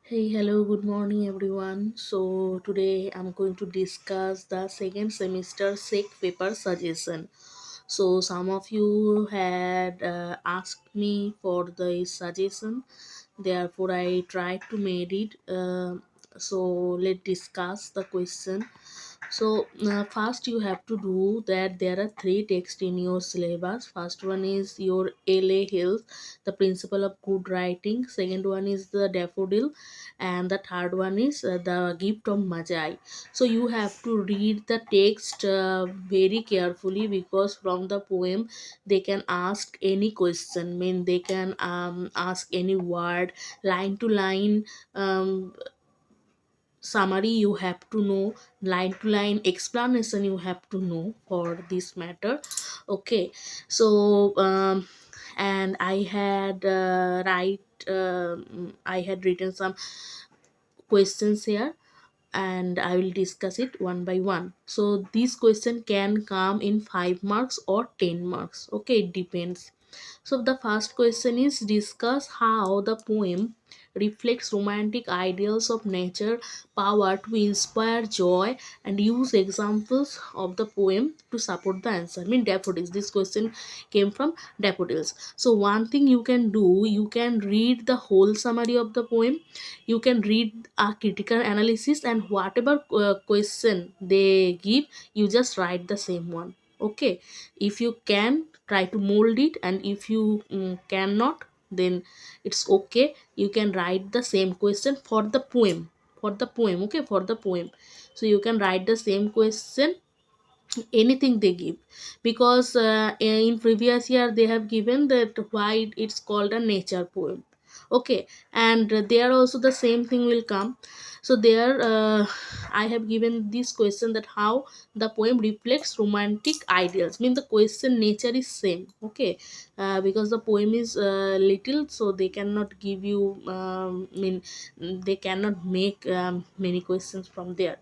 Hey, hello, good morning, everyone. So, today I'm going to discuss the second semester SEC paper suggestion. So, some of you had asked me for the suggestion, therefore, I tried to make it. So, let's discuss the question. So first you have to do that there are three texts in your syllabus. First one is your LA Hills, the principle of good writing. Second one is the daffodil, and the third one is the gift of Magi. So you have to read the text very carefully, because from the poem they can ask any question. Mean they can ask any word, line to line. Summary you have to know, line to line explanation you have to know for this matter. Okay, so and I had written some questions here, and I will discuss it one by one. So this question can come in 5 marks or 10 marks. Okay, it depends. So the first question is, discuss how the poem reflects romantic ideals of nature, power to inspire joy, and use examples of the poem to support the answer. I mean daffodils. This question came from daffodils. So one thing you can do, you can read the whole summary of the poem, you can read a critical analysis, and whatever question they give, you just write the same one. Okay, if you can, try to mold it, and if you cannot, then it's okay, you can write the same question for the poem, okay, for the poem. So you can write the same question, anything they give, because in previous year they have given that why it's called a nature poem. Okay, and there also the same thing will come. So there I have given this question, that how the poem reflects romantic ideals. Mean the question nature is same. Okay, because the poem is little, so they cannot give you mean they cannot make many questions from there.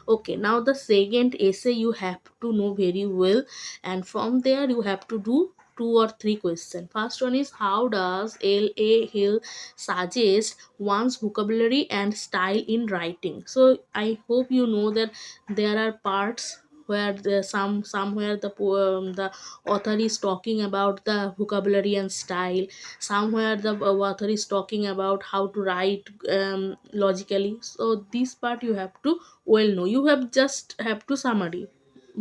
Okay, now the second essay you have to know very well, and from there you have to do two or three questions. First one is, how does L.A. Hill suggest one's vocabulary and style in writing? So I hope you know that there are parts where somewhere the author is talking about the vocabulary and style, somewhere the author is talking about how to write logically. So this part you have to well no, you have just have to summary,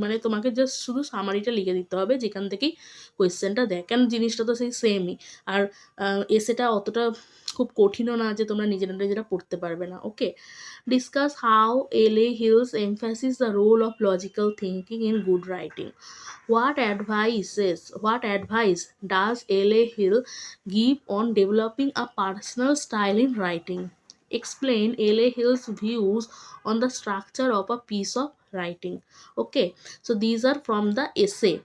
মানে তোমাকে just শুধু সামারিটা লিখে দিতে হবে যেখান থেকেই কোয়েশ্চেনটা দেয়, কেন জিনিসটা তো সেই সেমই। আর এসেটা অতটা খুব কঠিনও না যে তোমরা নিজেরা নিজেরা পড়তে পারবে না। Okay, discuss how L A. Hills emphasises the role of logical thinking in good writing. What advice does L.A. Hill give on developing a personal style in writing? Explain L.A. Hill's views on the structure of a piece of writing. Okay, so these are from the essay.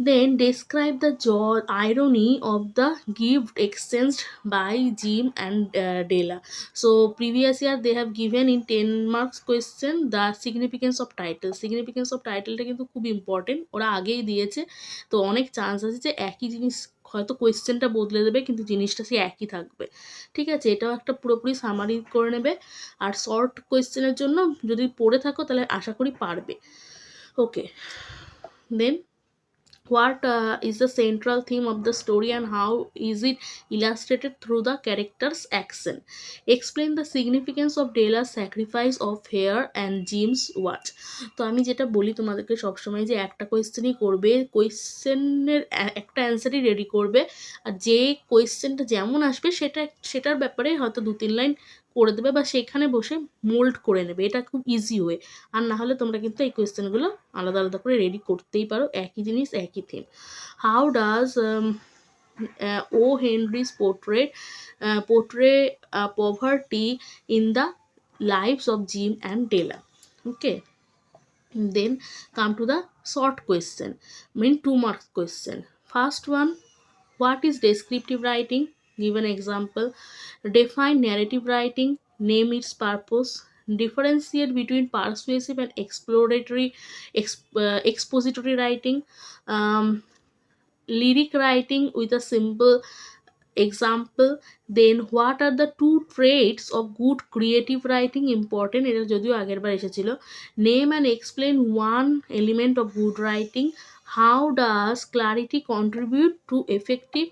Then describe the joy, irony of the gift exchanged by Jim and Della. So previous year they have given in 10 marks question the significance of title. Significance of title টা কিন্তু খুব important, ওরা আগেই দিয়েছে। তো অনেক chance আছে যে একই জিনিস হয়তো কোয়েশ্চেনটা বদলে দেবে, কিন্তু জিনিসটা সে একই থাকবে। ঠিক আছে, এটাও একটা পুরোপুরি সামারি করে নেবে। আর শর্ট কোয়েশ্চেনের জন্য যদি পড়ে থাকো তাহলে আশা করি পারবে। ওকে, then what is the central theme of the story, and how is it illustrated through the characters action? Explain the significance of Della's sacrifice of hair and Jim's watch. তো আমি যেটা বলি তোমাদেরকে সবসময়, যে একটা কোয়েশ্চেনই করবে, কোয়েশ্চেনের একটা অ্যান্সারই রেডি করবে, আর যে কোয়েশ্চেনটা যেমন আসবে সেটার ব্যাপারে হয়তো 2-3 লাইন করে দেবে, বা সেখানে বসে মোল্ড করে নেবে, এটা খুব ইজি ওয়ে। আর না হলে তোমরা কিন্তু এই কোয়েশ্চেনগুলো আলাদা আলাদা করে রেডি করতেই পারো, একই জিনিস একই থিম। How does O Henry's portray poverty in the lives of Jim and Della? Okay, then come to the short question, mean 2 marks question. First one, what is descriptive writing? Give an example. Define narrative writing. Name its purpose. Differentiate between persuasive and expository writing. Lyric writing with a simple example. Then what are the two traits of good creative writing? Important, এটা যদিও আগের বার এসেছিল. Name and explain one element of good writing. How does clarity contribute to effective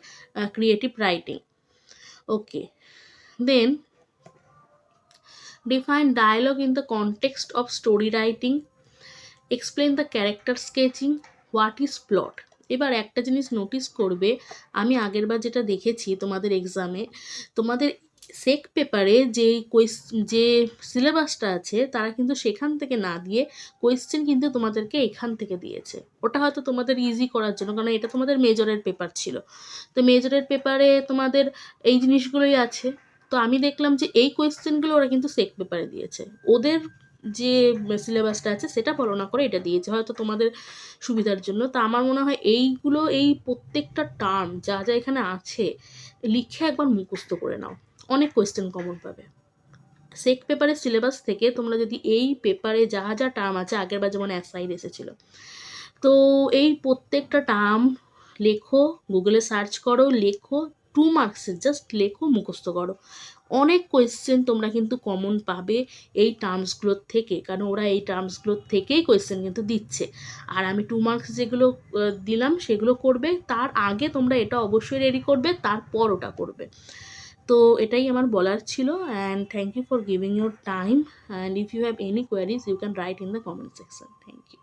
creative writing? Okay. Then define dialogue in the context of story writing. Explain the character sketching, what is plot. এবার একটা জিনিস notice করবে, আমি আগেরবার যেটা দেখেছি তোমাদের এক্সামে, তোমাদের সেক পেপারে যে সিলেবাসটা আছে তারা কিন্তু সেখান থেকে না দিয়ে কোয়েশ্চেন কিন্তু তোমাদেরকে এখান থেকে দিয়েছে। ওটা হয়তো তোমাদের ইজি করার জন্য, কারণ এটা তোমাদের মেজরের পেপার ছিল। তো মেজরের পেপারে তোমাদের এই জিনিসগুলোই আছে। তো আমি দেখলাম যে এই কোয়েশ্চেনগুলো ওরা কিন্তু সেক পেপারে দিয়েছে, ওদের যে সিলেবাসটা আছে সেটা ফলো না করে এটা দিয়েছে হয়তো তোমাদের সুবিধার জন্য। তা আমার মনে হয় এইগুলো, এই প্রত্যেকটা টার্ম যা যা এখানে আছে লিখে একবার মুখস্থ করে নাও, অনেক কোয়েশ্চেন কমন পাবে। সেক পেপারের সিলেবাস থেকে তোমরা যদি এই পেপারে যা যা টার্ম আছে, আগেরবার যেমন অ্যাসাইড এসেছিল, তো এই প্রত্যেকটা টার্ম লেখো, গুগলে সার্চ করো, লেখো, 2 মার্কসের জাস্ট লেখো, মুখস্থ করো। অনেক কোয়েশ্চেন তোমরা কিন্তু কমন পাবে এই টার্মসগুলোর থেকে, কারণ ওরা এই টার্মসগুলোর থেকেই কোয়েশ্চেন কিন্তু দিচ্ছে। আর আমি 2 মার্কস যেগুলো দিলাম সেগুলো করবে, তার আগে তোমরা এটা অবশ্যই রেডি করবে, তারপর ওটা করবে। তো এটাই আমার বলার ছিল। And thank you for giving your time, and if you have any queries you can write in the comment section. Thank you.